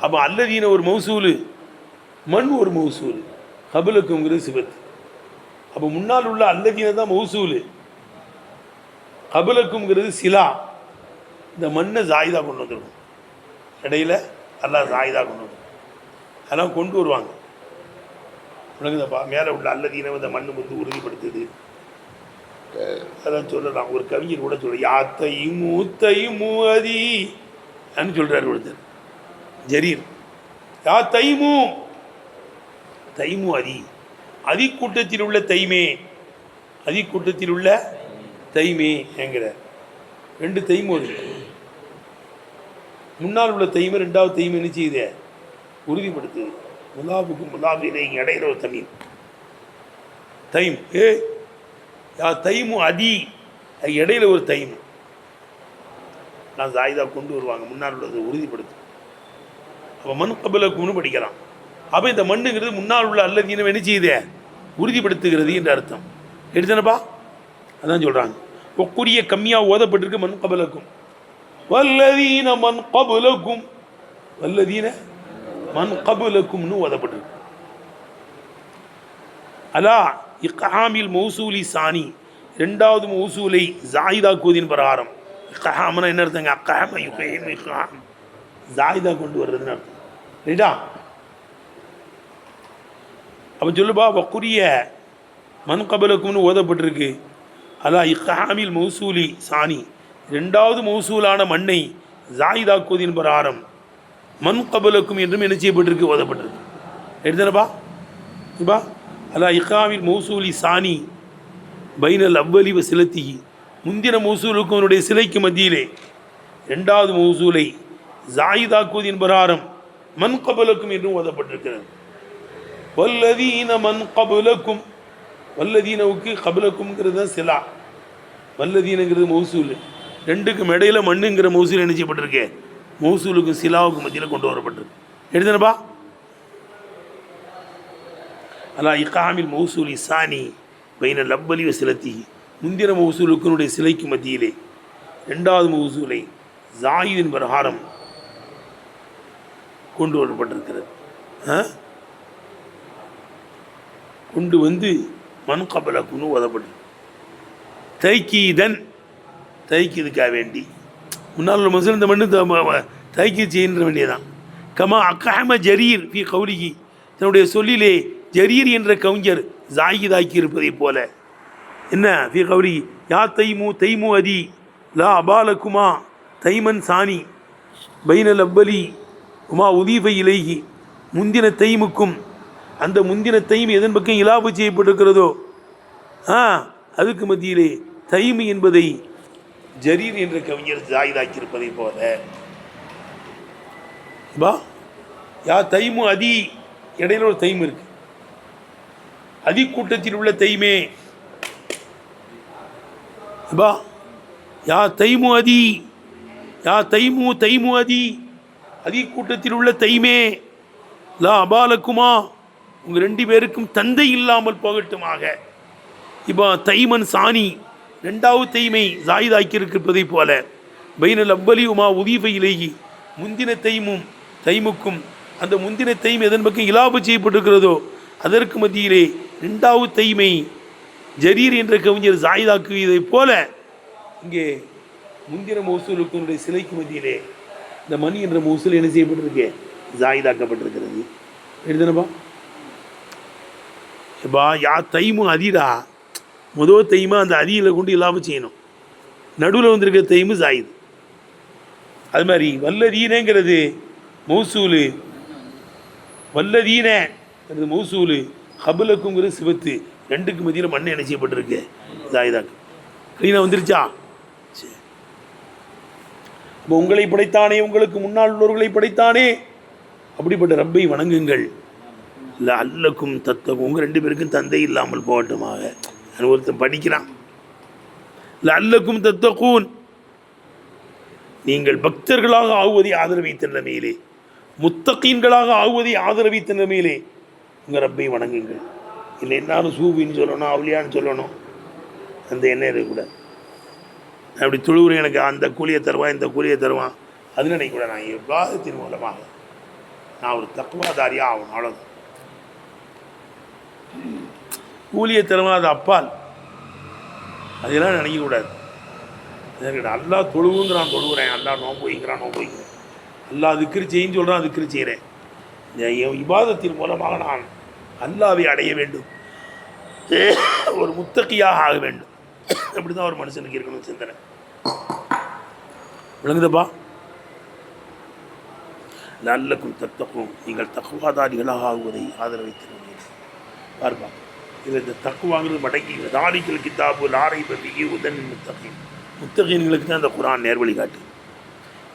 அப்போ அல்லதீன ஒரு மௌசூலு, மண் ஒரு மௌசூல், கபலக்குங்கிறது சிவத்து. அப்போ முன்னால் உள்ள அல்லதீன தான் மௌசூலு, கபலக்குங்கிறது சிலா. இந்த மண்ணை ஜாயிதா கொண்டு வந்துருக்கும், இடையில அல்லாஹ் ஜாயிதா கொண்டு வந்து அதெல்லாம் கொண்டு வருவாங்க. விளங்குதப்பா? மேலே உள்ள அல்லதீன இந்த மண்ணு வந்து உறுதிப்படுத்துது. அதான் சொல்லலாம். ஒரு கவிஞர் கூட சொல்ல, யா தைமு தைமு அதி அப்படின்னு சொல்றாரு ஒருத்தர், ஜரீர். யா தைமு, தைமு அதி, அதி கூட்டத்தில் உள்ள தைமே, அதி கூட்டத்தில் உள்ள தைமே என்கிற ரெண்டு தைமு இருக்கு. முன்னால் உள்ள தைமை ரெண்டாவது தைமை என்ன செய்யுது? உறுதிப்படுத்துது. முலாபுக்கும் முலாபினை இடையில ஒரு தண்ணீர் தைம், யா தைமு அதி, அது இடையில ஒரு தைமு. நான் ஜாயிதா கொண்டு வருவாங்க, முன்னால் உள்ளது உறுதிப்படுத்து. அப்போ மண் கபலக்கும்னு படிக்கலாம். அப்போ இந்த மண்ணுங்கிறது முன்னால் உள்ள அல்லதீனம் என்ன செய்யுது? உறுதிப்படுத்துகிறது என்று அர்த்தம். எடுத்தனப்பா? அதான் சொல்கிறாங்க. ஒக்குரிய கம்மியாக ஓதப்பட்டிருக்கு மண் கபலக்கும். வல்லதீன மண் கபலக்கும், வல்லதீன மண் கபலக்கும்னு ஓதப்பட்டிருக்கு. அலா இக்ஹாமில் மௌசூலி சானி, ரெண்டாவது மௌசூலை ஜாயிதாக்குவதின் பிரகாரம். இக்ஹாம்னா என்ன அர்த்தங்க? அக்ஹாம யுஹீம் இக்ஹாம், ஜாயிதா கொண்டு வர்றதுன்னு அர்த்தம். ரைட்டா? அப்போ சொல்லுப்பா, வக்குரிய மண் கபலக்கும்னு ஓதப்பட்டிருக்கு. அலா இக்ஹாமில் மௌசூலி சானி, ரெண்டாவது மௌசூலான மண்ணை ஜாயிதாக்குவதின் பிரகாரம் மண் கபலக்கும் என்றும் என்ன செய்யப்பட்டிருக்கு? ஓதப்பட்டிருக்கு. எடுத்தனப்பா? இப்பா அலா இக்ஹாமில் மௌசூலி சானி பைனல் அவ்வலி வ சிலத்தி, முந்தின மௌசூலுக்கும் அவனுடைய சிலைக்கு மத்தியிலே ரெண்டாவது மௌசூலை ஜாயிதாக்குவதின் பிரகாரம் மண் கபலக்கும் என்றும் ஓதப்பட்டிருக்கிறது. வல்லதீன மண் கபலக்கும், வல்லதீனவுக்கு கபலக்கும்ங்கிறது தான் சிலா, வல்லதீனங்கிறது மௌசூல். ரெண்டுக்கும் இடையில மண்ணுங்கிற மௌசூல் என்ன செய்யப்பட்டிருக்கு? மௌசூலுக்கும் சிலாவுக்கும் மத்தியில் கொண்டு வரப்பட்டிருக்கு. எழுதுனப்பா அலா இகாமில் மௌசூலி சானி பைன லவ்வலி சிலத்தி, முந்திர மௌசூலுக்குனுடைய சிலைக்கு மத்தியிலே ரெண்டாவது மௌசூலை ஜாயிதின் பிரகாரம் கொண்டு வரப்பட்டிருக்கிறது. கொண்டு வந்து மண் கபலக்குன்னு ஓதப்பட்டு தைக்கீதன், தைக்கீதுக்காக வேண்டி முன்னால் உள்ள மசூல் இந்த மண்ணு தைக்கீ செய்கின்ற வேண்டியதான். கமா அக்காம ஜரீர் பி கௌலிகி, தன்னுடைய சொல்லிலே ஜரீர் என்ற கவிஞர் ஜாயிதாக்கி இருப்பதை போல என்ன பி கௌலிகி யா தைமு தைமு அதி லா அபாலக்குமா தைமன் சானி பைனல் அவ்வலி உமா உதீஃபை இலைகி, முந்தின தைமுக்கும் அந்த முந்தின தைம் எதன் பக்கம் இலாபு செய்யப்பட்டிருக்கிறதோ அதுக்கு மத்தியிலே தைமு என்பதை ஜரீர் என்ற கவிஞர் ஜாயிதாக்கியிருப்பதை போல பா யா தைமு அதி, இடையில ஒரு தைம் இருக்கு, அதி கூட்டத்தில் உள்ள தைமே பா யா தைமு அதி, யா தைமு தைமு அதி, அதி கூட்டத்தில் உள்ள தைமே லா அபாலக்குமா, உங்கள் ரெண்டு பேருக்கும் தந்தை இல்லாமல் போகட்டுமாக. இப்போ தைமன் சாணி ரெண்டாவது தைமை ஜாயிதாக்கி இருப்பதை போல பைனல் அவ்வலி உமா உதீஃபை இலைகி, முந்தின தைமும் தைமுக்கும் அந்த முந்தின தைம் எதன் பக்கம் இலாபு செய்யப்பட்டிருக்கிறதோ அதற்கு மத்தியிலே ரெண்டாவது தைமை ஜரீர் என்ற கவிஞர் ஜாயிதாக்குவதை போல இங்கே முந்தின மௌசூலுக்கு சிலைக்கு மத்தியிலே இந்த மணி என்ற மௌசூல் என்ன செய்யப்பட்டிருக்கு? ஜாயிதாக்கப்பட்டிருக்கிறது. எழுதுனப்பா பா யா தைமு அதிடா, முதல் தைமா அந்த அதியில் கொண்டு இல்லாமல் செய்யணும், நடுவில் வந்திருக்கிற தைமு ஜாயிது. அது மாதிரி வல்லதீனங்கிறது மௌசூலு, வல்லதீனங்கிறது மௌசூலு, கபலக்குங்கிறது சிவத்து, ரெண்டுக்கு மத்தியில் மண்ணை என்ன செய்யப்பட்டிருக்கு? ஜாயிதாக்கு. க்ளீனாக வந்துருச்சா? சரி. இப்போ உங்களை படைத்தானே, உங்களுக்கு முன்னால் உள்ளவர்களை படைத்தானே, அப்படிப்பட்ட ரப்பை வணங்குங்கள். இல்லை அல்லக்கும் தத்தகும், உங்கள் ரெண்டு பேருக்கும் தந்தை இல்லாமல் போகட்டுமாக. ஒருத்தன் படிக்கிறான், இல்லை அல்லக்கும் தத்தகூன், நீங்கள் பக்தர்களாக ஆகுவதை ஆதரவித்த நிலைமையிலே, முத்தகீன்களாக ஆகுவதை ஆதரவித்த நிலைமையிலே உங்கள் ரப்பை வணங்குங்கள். இல்லை எல்லாரும் சூபின்னு சொல்லணும், அவளியான்னு சொல்லணும், அந்த எண்ணம் இருக்கக்கூடாது. அப்படி தொழுவுறேன் எனக்கு அந்த கூலியை தருவான் இந்த கூலியை தருவான் அது நினைக்கூட. நான் விவாதத்தின் மூலமாக நான் ஒரு தக்குவாதாரியாக ஆகணும், அவ்வளோதான். கூலியை தருவான் அது அப்பால், அதெல்லாம் நினைக்கக்கூடாது. அல்லா தொழுவுங்கிறான் தொழுவுறேன், அல்லா நோம்பு வைக்கிறான் நோம்பு வைக்கிறேன், அல்லா திக்ரு செய்யின்னு சொல்கிறான் திக்ரு செய்கிறேன். விவாதத்தின் மூலமாக நான் அல்லாவை அடைய வேண்டும், ஒரு முத்தகியாக ஆக வேண்டும். அப்படி தான் ஒரு மனுஷனுக்கு இருக்கணும் சிந்தனை. விளங்குதப்பா? நல்லக்கும் தத்தக்கும், நீங்கள் தக்குவாதாரிகளாக ஆகுவதை ஆதரவைத்திருந்தீர்கள். பார்ப்பா, இதில் இந்த தக்குவாங்கிறது மடங்கி தாரிக்கல் கித்தாபு லாரை பற்றி உதன் முத்தகீன், முத்தகீன்களுக்கு தான் இந்த குரான் நேர்வழி காட்டு.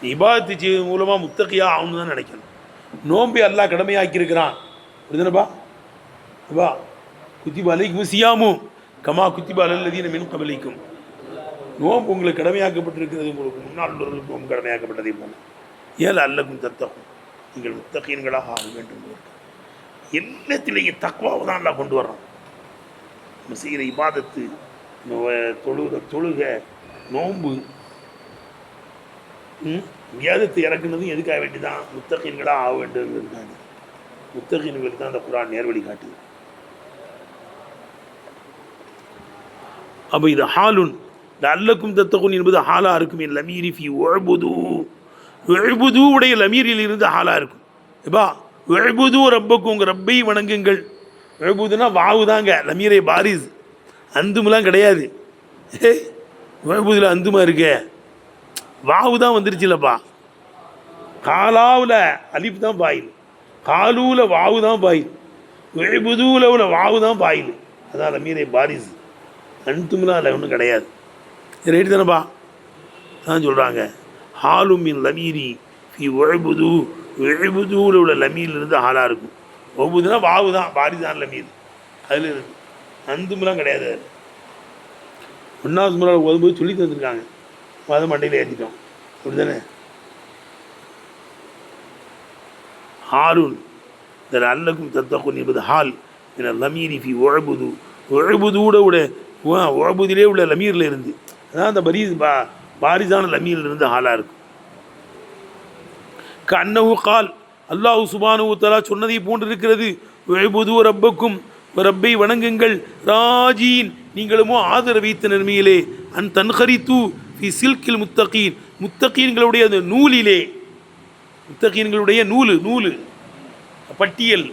நீ இபாதத்து செய்வதன் மூலமாக முத்தகியாக ஆகணும்னு தான் நினைக்கணும். நோம்பை அல்லாஹ் கடமையாக்கியிருக்கிறான், புரியுதுனப்பா? அப்பா குத்திபா அலைக்கும் சியாமும் கமா குத்திபா அல்லதீன மின் கபலிக்கும், நோம்பு உங்களுக்கு கடமையாக்கப்பட்டிருக்கிறது, உங்களுக்கு முன்னால் உள்ளவர்களுக்கு நோம்பு கடமையாக்கப்பட்டதை போல. ஏழு அல்லக்கும் தத்தகும், நீங்கள் முத்தகீன்களாக ஆக வேண்டும். எல்லாத்திலேயும் தக்குவாவை தான் எல்லாம் கொண்டு வர்றோம். நம்ம செய்கிற இபாதத்து, தொழுக, நோம்பு, வியாதத்தை இறக்குனதும் எதுக்காக வேண்டி தான்? முத்தகீன்களாக ஆக வேண்டும். முத்தகீன்களுக்கு தான் அந்த குரான் நேர்வழி காட்டுது. அப்போ இது ஹாலுன் அல்லக்கும் தத்தகுன் என்பது ஹாலாக இருக்கும். என் லமீரி ஃபி ஒழுபுது, ஒழுபுது உடைய லமீரில் இருந்து ஹாலாக இருக்கும். எப்பா ஒழுபுது ரப்பக்கும், உங்கள் ரப்பை வணங்குங்கள். ஒழுபுதுன்னா வாவு தாங்க, லமீரை பாரிஸ், அந்துமெலாம் கிடையாது. ஒழுபுதில் அந்துமா இருக்க, வாவு தான் வந்துருச்சுல்லப்பா. காலாவில் அலிப் தான் பாயில், காலூவில் வாவு தான் பாயில், ஒழுபுதுவில் உள்ள வாவு தான் பாயில், அதான் லமீரை பாரிஸ். அன்துமெலாம் அதில் ஒன்றும் கிடையாது. ரைட்டு தானேப்பா? தான் சொல்கிறாங்க ஹாலும் மின் லமீரி ஃபி ஒழுபுது, ஒழுபுதுவில் உள்ள லமீரிலிருந்து ஹாலாக இருக்கும். ஒழுபுதுனா வாவு தான், பாரி தான் லமீர், அதில் இருக்கு. அந்துமெலாம் கிடையாது. ஒன்றாவது முறை ஓதும்போது சொல்லி தந்துருக்காங்க, அதை மண்டையில் ஏற்றிட்டோம். அப்படி தானே? ஹாரூன் இந்த அல்லக்கும் தத்தகுன் என்பது ஹால் என லமீரி ஃபி ஒழபுது ஒழபுதூட உட ஒழபுதிலே உள்ள லமீரில் இருந்து, அதான் அந்த பாரிசான லமீரில் இருந்து ஹாலாக இருக்கும். கண்ணவு கால் அல்லாஹு சுப்ஹானஹு வ தஆலா சொன்னதை போன்றிருக்கிறது. ஒழபுது ரப்பக்கும், ரப்பை வணங்குங்கள், ராஜீன் நீங்களுமோ ஆதரவு வைத்த நன்மையிலே, அன் தன்ஹரித்து ஃபி சில்கில் முத்தகீன் முத்தகீன்களுடைய அந்த நூலிலே, முத்தகீன்களுடைய நூலு பட்டியல்,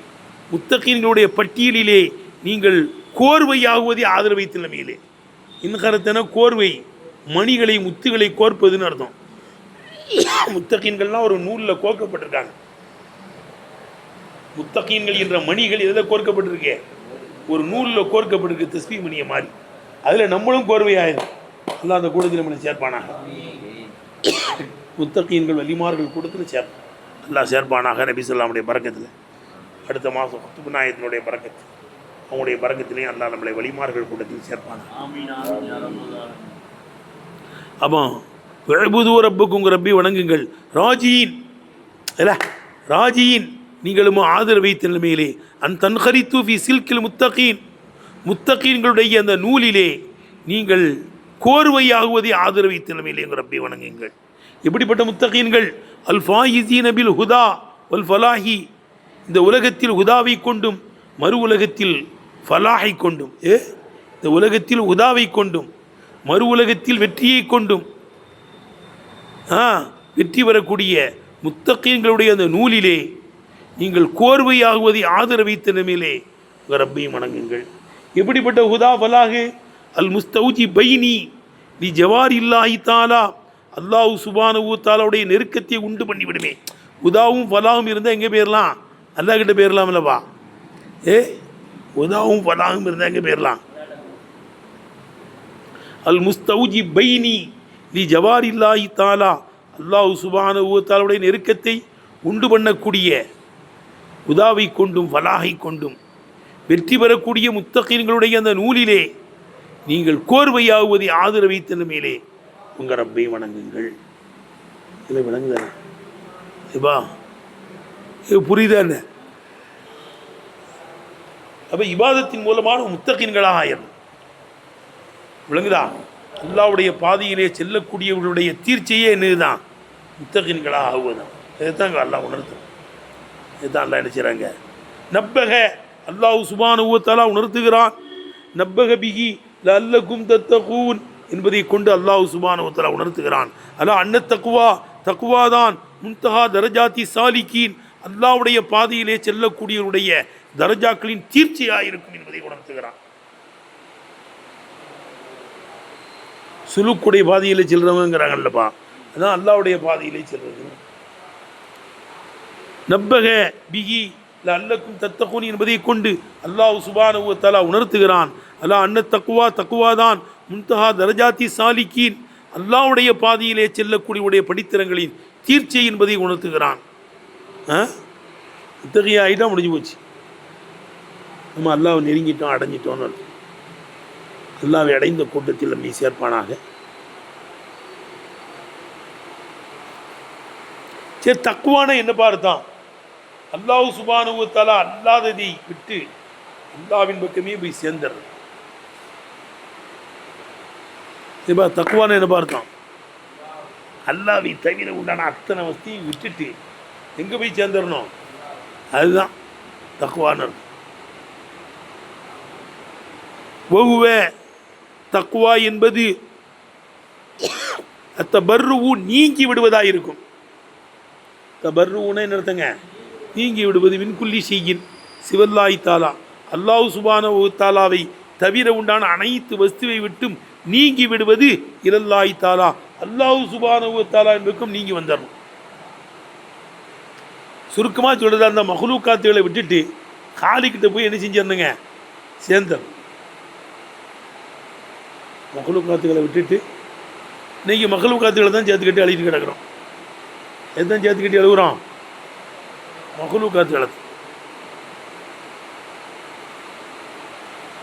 முத்தகீன்களுடைய பட்டியலிலே நீங்கள் கோர்வையாகுவதை ஆதரவு வைத்த நிலைமையிலே. இன்கரத்தன கோர்வை, மணிகளை முத்துகளை கோர்ப்பதுன்னு அர்த்தம். முத்தகீன்கள்லாம் ஒரு நூலில் கோர்க்கப்பட்டிருக்காங்க. முத்தகீன்கள் என்ற மணிகள் எதில் கோர்க்கப்பட்டிருக்கே? ஒரு நூலில் கோர்க்கப்பட்டிருக்கு, தஸ்பீ மணியை மாதிரி. அதில் நம்மளும் கோர்வையாயிரும். அல்லாஹ் அந்த கூட்டத்தில் நம்மளை சேர்ப்பானாக. முத்தகீன்கள் வலிமார்கள் கூட்டத்தில் சேர்ப்பான் அல்லாஹ் சேர்ப்பானாக. நபி ஸல்லல்லாஹு பரக்கத்தில் அடுத்த மாதம் குத்துபு நாயகத்தினுடைய பரக்கத்து, அவங்களுடைய பரக்கத்திலையும் அல்லாஹ் நம்மளை வலிமார்கள் கூட்டத்தில் சேர்ப்பானாக. அப்போ வஅபுது ரப்பக்கும், ரப்பி வணங்குங்கள், ராஜீன் இல்லை ராஜீன் நீங்களும் ஆதரவு வைத்த நிலைமையிலே, அன் தன்ஹரித்து ஃபி சில்கில் முத்தகீன் முத்தகீன்களுடைய அந்த நூலிலே நீங்கள் கோர்வையாகுவதை ஆதரவு வைத்த நிலைமையிலே எங்கள் ரப்பி வணங்குங்கள். எப்படிப்பட்ட முத்தகீன்கள்? அல் ஃபாயிஸீன பில் ஹுதா வல் ஃபலாஹி, இந்த உலகத்தில் ஹுதாவை கொண்டும் மறு உலகத்தில் ஃபலாஹை கொண்டும், இந்த உலகத்தில் ஹுதாவை கொண்டும் மறு உலகத்தில் வெற்றியை கொண்டும் வெற்றி பெறக்கூடிய முத்தகீன்களுடைய அந்த நூலிலே நீங்கள் கோர்வையாகுவதை ஆதரவு வைத்த நிலைமையிலே ரப்பையும் வணங்குங்கள். எப்படிப்பட்ட ஹுதா ஃபலாஹு? அல் முஸ்தௌஜி பைனி லி ஜவாரி இல்லாஹி தஆலா, அல்லாஹ் சுப்ஹானஹு வ தஆலாவுடைய நெருக்கத்தை உண்டு பண்ணிவிடுமே. ஹுதாவும் ஃபலாஹும் இருந்தால் எங்கே போயிடலாம்? அல்லாஹ் கிட்ட போயிடலாம் இல்லவா? ஹுதாவும் ஃபலாஹும் இருந்தால் எங்கே போயிடலாம்? அல் முஸ்தௌஜி பைனி லி ஜவாரி இல்லாஹி தஆலா, அல்லாஹ் சுப்ஹானஹு வ தஆலாவுடைய நெருக்கத்தை உண்டு பண்ணக்கூடிய ஹுதாவை கொண்டும் ஃபலாஹை கொண்டும் வெற்றி பெறக்கூடிய முத்தகீன்களுடைய அந்த நூலிலே நீங்கள் கோர்வையாகுவதை ஆதரவு வைத்த நிலைமையிலே உங்கள் ரப்பை வணங்குங்கள். இதில் விளங்குதானே? இப்பா புரியுதா என்ன? அப்போ இபாதத்தின் மூலமான முத்தகீன்களாக ஆயிரும். விளங்குதா? அல்லாஹ்வுடைய பாதையிலே செல்லக்கூடியவர்களுடைய தீர்ச்சியே என்னதுதான்? முத்தகீன்களாக ஆகுவதான். இதைத்தான் அல்லாஹ் உணர்த்தும். இதுதான் அல்லாஹ் என்ன செய்கிறாங்க? நப்பக, அல்லாஹ் சுப்ஹானஹு வ தஆலா உணர்த்துகிறான். நப்பக பிஹி லஅல்லகும் தத்தகூன் என்பதை கொண்டு அல்லாஹ் சுப்ஹானஹு வ தஆலா உணர்த்துகிறான். அலா அன்ன தக்வா, தக்வாதான் முன்தஹா தரஜாத்தி சாலிகீன், அல்லாஹ்வுடைய பாதையிலே செல்லக்கூடியவருடைய தரஜாக்களின் தீர்ச்சியாக இருக்கும் என்பதை உணர்த்துகிறான். சுலுக்குடைய பாதையிலே செல்றவங்கிறாங்கல்லப்பா, அதான் அல்லாஹ்வுடைய பாதையிலே செல்றது. நப்பக பிஹி லஅல்லகும் தத்தகூன் என்பதை கொண்டு அல்லாஹ் சுப்ஹானஹு வ தஆலா உணர்த்துகிறான். அலா அன்ன தக்வா, தக்வாதான் முன்தஹா தரஜாத்தி சாலிகீன், அல்லாஹ்வுடைய பாதையிலே செல்லக்கூடியவுடைய படித்திரங்களின் தீர்ச்சி என்பதை உணர்த்துகிறான். இத்தகைய ஆகிட்டா முடிஞ்சு போச்சு. நம்ம அல்லாஹ்வை நெருங்கிட்டோம், அடைஞ்சிட்டோன்னு அர்த்தம். அல்லாஹ்வை அடைந்த கூட்டத்தில் நம்மை சேர்ப்பானாக. சரி, தக்குவான என்ன பார்த்தான்? அல்லாஹ் சுப்ஹானஹு வ தஆலா அல்லாததை விட்டு அல்லாஹ்வின் பக்கமே போய் சேர்ந்துடுறது. இப்போ தக்குவான என்ன பார்த்தான்? அல்லாஹ்வை தவிர உண்டான அத்தனை வஸ்தையும் விட்டுட்டு எங்கே போய் சேர்ந்துடணும்? அதுதான் தக்குவான. வஹுவ தக்குவா என்பது தபர்ரு நீங்கி விடுவதாக இருக்கும். தபர்ருன்னா என்ன அர்த்தங்க? நீங்கி விடுவது. வின்குல்லி ஷையின் சிவல்லாஹி தஆலா, அல்லாஹ் சுப்ஹானஹு வ தஆலாவை தவிர உண்டான அனைத்து வஸ்துவை விட்டும் நீங்கி விடுவது. இலல்லாஹி தஆலா, அல்லாஹ் சுப்ஹானஹு வ தஆலா என்பதுக்கும் நீங்கி வந்துடணும். சுருக்கமாக சொல்கிறது, அந்த மஹ்லூக்காத்துகளை விட்டுட்டு காலிக்கிட்ட போய் என்ன செஞ்சிடணுங்க? சேர்ந்துடணும். மஹ்லூக்காத்துகளை விட்டுட்டு இன்றைக்கி மஹ்லூக்காத்துகளை தான் சேர்த்துக்கிட்டு அழிட்டு கிடக்கிறோம். எதுதான் சேர்த்துக்கிட்டு எழுதுகிறோம்? மஹ்லூக்காத்துகளை.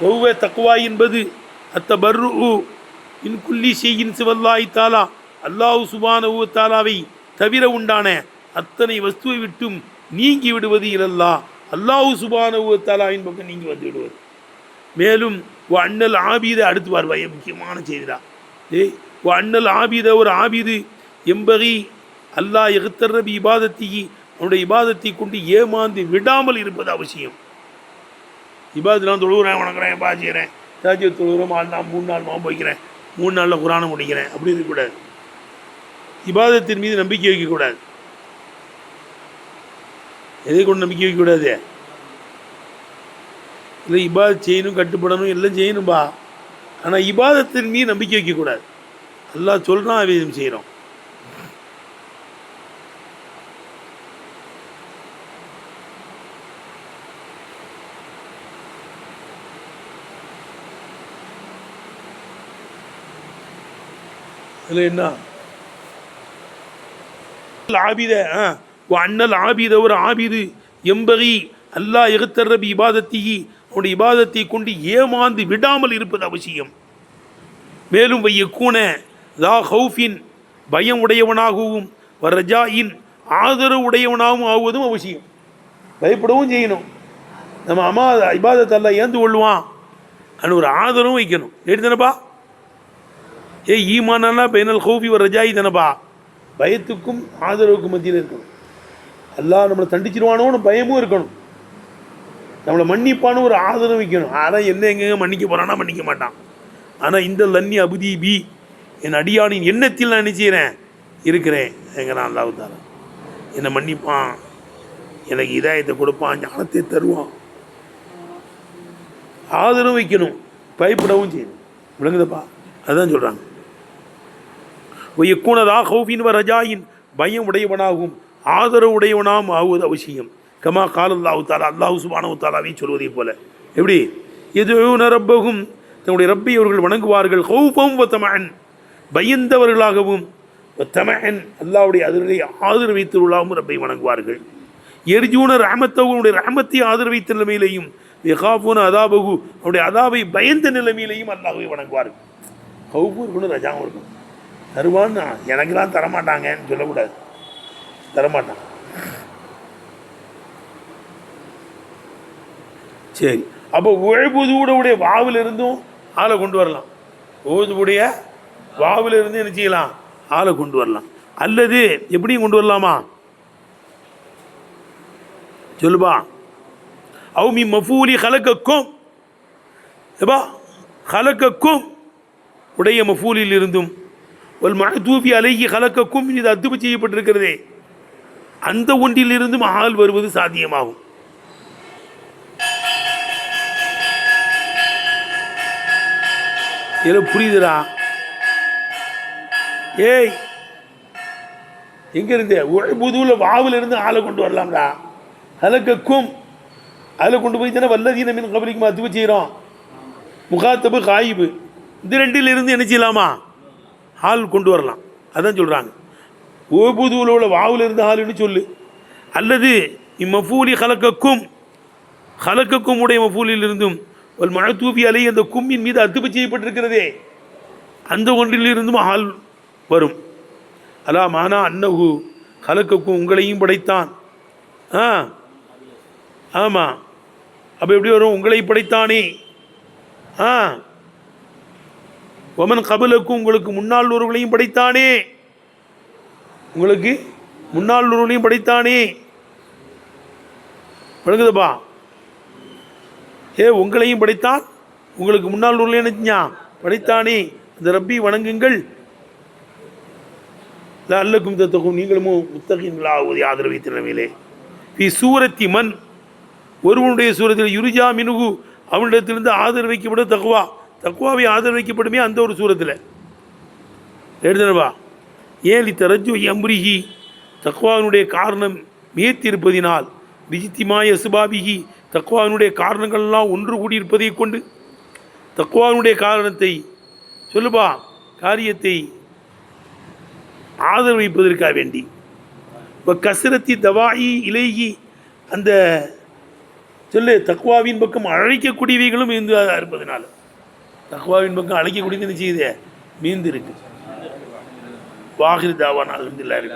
ஒவ்வொரு தக்குவா என்பது அத்தபர்ரு இன் குல்லி ஷையின் சிவல்லாஹி தஆலா, அல்லாஹ் சுப்ஹானஹு வ தஆலாவை தவிர உண்டான அத்தனை வஸ்துவை விட்டும் நீங்கி விடுவது இலல்லா, அல்லாஹ் சுப்ஹானஹு வ தஆலாவின் பக்கம் நீங்கி வந்து விடுவது. மேலும் அண்ணல் ஆபீத அடுத்து வருவாய், முக்கியமான செய்திடா. அண்ணல் ஆபீத, ஒரு ஆபீது எம்பகி அல்லாஹ் எகுத்தர்ரபி இபாதத்திகி, அவனுடைய இபாதத்தை கொண்டு ஏமாந்து விடாமல் இருப்பது அவசியம். இபாதத்து நான் தொழுகிறேன், வணங்குறேன், பாஜிக்கிறேன், தாஜ்ஜு தொழுகிறேன், 4 நாள் 3 நாள் மாம்பு வைக்கிறேன், 3 நாளில் குரானை முடிக்கிறேன், அப்படி இருக்கக்கூடாது. இபாதத்தின் மீது நம்பிக்கை வைக்கக்கூடாது. எதை கொண்டு நம்பிக்கை வைக்கக்கூடாது? இல்லை இபாதத் செய்யணும், கட்டுப்படணும், எல்லாம் செய்யணும்பா. ஆனால் இபாதத்தின் மீது நம்பிக்கை வைக்கக்கூடாது. அல்லாஹ் சொல்கிறான், அவையும் செய்கிறோம். இல்லை என்ன ஆபித அண்ணல் ஆபித, ஒரு ஆபிது எம்பகி அல்லாஹ் எகுத்தர்ரபி இபாதத்திகி, அவனுடைய இபாதத்தை கொண்டு ஏமாந்து விடாமல் இருப்பது அவசியம். மேலும் வையக்கூன தா ஹவுஃபின், பயம் உடையவனாகவும், ரஜாயின், ஆதரவு உடையவனாகவும் ஆகுவதும் அவசியம். பயப்படவும் செய்யணும். நம்ம அம்மா இபாதத்தை எல்லாம் ஏந்து கொள்ளுவான் அது ஒரு ஆதரவும் வைக்கணும். ஏடி தானப்பா? ஈமானா பைனல் ஹவுஃபி வ ரஜாயி தானப்பா? பயத்துக்கும் ஆதரவுக்கும் மத்தியில் இருக்கணும். அல்லாஹ் நம்மளை தண்டிச்சிருவானோன்னு பயமும் இருக்கணும். நம்மளை மன்னிப்பானு ஒரு ஆதரவு வைக்கணும். ஆனால் என்ன எங்கெங்க மன்னிக்க போகிறான்னா மன்னிக்க மாட்டான். ஆனால் இந்த லன்னி அபுதி பி, என் அடியானின் எண்ணத்தில் நான் என்ன செய்கிறேன், இருக்கிறேன். எங்கிறான் அல்லாஹ் தஆலா. என்னை மன்னிப்பான், எனக்கு இதாயத்தை கொடுப்பான், ஞானத்தை தருவான். ஆதரவு வைக்கணும், பயப்படவும் செய்யணும். விளங்குதப்பா? அதுதான் சொல்கிறாங்க. ஒய்யக்கூனதா ஹவுஃபின் வ ரஜாயின், பயம் உடையவனாகவும் ஆதரவு உடையவனாகவும் ஆகுவது அவசியம். கமா கால் அல்லாஹு தாலா, அல்லாஹ் சுப்ஹானஹு வ தஆலாவை சொல்வதை போல. எப்படி? யதுஊன ரப்பஹும், தன்னுடைய ரப்பை அவர்கள் வணங்குவார்கள். ஹவுஃபம் வ தமஅன், பயந்தவர்களாகவும், வ தமஅன், அல்லாஹ்வுடைய அதிர்வை ஆதரவைத்துள்ளாகவும் ரப்பை வணங்குவார்கள். யர்ஜூன ரஹ்மத்தஹு, அவருடைய ரஹ்மத்தை ஆதரவைத்த நிலைமையிலையும், யகாஃபூன அதாபஹு, அவருடைய அதாபை பயந்த நிலைமையிலையும் அல்லாஹ்வை வணங்குவார்கள். ஹவுஃபும் இருக்கணும், ரஜாவும் இருக்கணும். தருவான்னு எனக்குலாம் தரமாட்டாங்கன்னு சொல்லக்கூடாது. தரமாட்டான். சரி, அப்போ உழைப்புடைய வாவிலிருந்தும் ஆளை கொண்டு வரலாம். ஓதுவுடைய வாவிலிருந்து என்ன செய்யலாம்? ஆளை கொண்டு வரலாம். அல்லது எப்படியும் கொண்டு வரலாமா? சொல்லுபா. அவுமி மஃபூலி ஹலக்கக்கும், எப்பா ஹலக்கக்கும் உடைய மஃபூலில் இருந்தும், ஒரு மஹ்தூஃபி அலைஹி ஹலக்கக்கும், இது அத்துபு செய்யப்பட்டிருக்கிறதே, அந்த ஒன்றிலிருந்தும் ஆள் வருவது சாத்தியமாகும். இதெல்லாம் புரியுதுடா? ஏய், எங்க இருந்து? புதுவில் வாவில் இருந்து ஆளை கொண்டு வரலாம்டா. ஹலக்கக்கும், அதில் கொண்டு போய் தானே வல்லதீன மின் கபலிக்கும் அத்துபு செய்கிறோம். முகாத்தபு காயிபு, இந்த ரெண்டிலிருந்து என்ன செய்யலாமா? ஆள் கொண்டு வரலாம். அதான் சொல்கிறாங்க. ஓபுதுவில் உள்ள வாவில் இருந்து ஆளுன்னு சொல்லு. அல்லது இம்மஃபூலி ஹலக்கக்கும், ஹலக்கக்கும் உடைய மஃபூலில் இருந்தும், ஒரு மழத்தூபி அலை, அந்த கும்மின் மீது அத்துப்பு செய்யப்பட்டிருக்கிறதே, அந்த ஒன்றிலிருந்தும் ஆள் வரும். அலா மானா அன்னஹு ஹலக்கக்கும், உங்களையும் படைத்தான். ஆமாம், அப்போ எப்படி வரும்? உங்களை படைத்தானே. ஒமன் கபலுக்கும், உங்களுக்கு முன்னாள் ஒருவர்களையும் படைத்தானே. உங்களுக்கு முன்னாள் ஒருவர்களையும் படைத்தானே. விளங்குதுப்பா? உங்களையும் படைத்தான், உங்களுக்கு முன்னாள் ஒருவர்களையும் நினைச்சான் படைத்தானே. அந்த ரப்பி வணங்குங்கள். அல்லக்கும் தத்தக்கும், நீங்களும் முத்தகீன்களா ஆகுவதை ஆதரவைத்த நிலைமையிலே. பி சூரத்தி மண், ஒருவனுடைய சூரத்தில் யுருஜா மினுகு, அவனிடத்திலிருந்து ஆதரவு வைக்கப்படும் தக்குவா, தக்குவாவை ஆதரவு வைக்கப்படுமே அந்த ஒரு சூரத்தில் எழுதுனவா. ஏலி தரஜு எம்ரிஹி, தக்குவாவினுடைய காரணம் மியத்திருப்பதினால், விஜித்திமாய சுபாபிகி, தக்குவாவினுடைய காரணங்கள்லாம் ஒன்று கூடியிருப்பதை கொண்டு, தக்குவாவினுடைய காரணத்தை சொல்லுபா, காரியத்தை ஆதரவு வைப்பதற்காக வேண்டி. இப்போ கசரத்தி தவாயி இலேகி, அந்த சொல்லு தக்குவாவின் பக்கம் அழைக்கக்கூடியவைகளும் மீந்து இருப்பதனால, தக்குவாவின் பக்கம் அழைக்கக்கூடியது என்ன செய்யுது? மீந்து இருக்கு. வாஹிர் தாவான் அல்ஹம்துலில்லாஹி.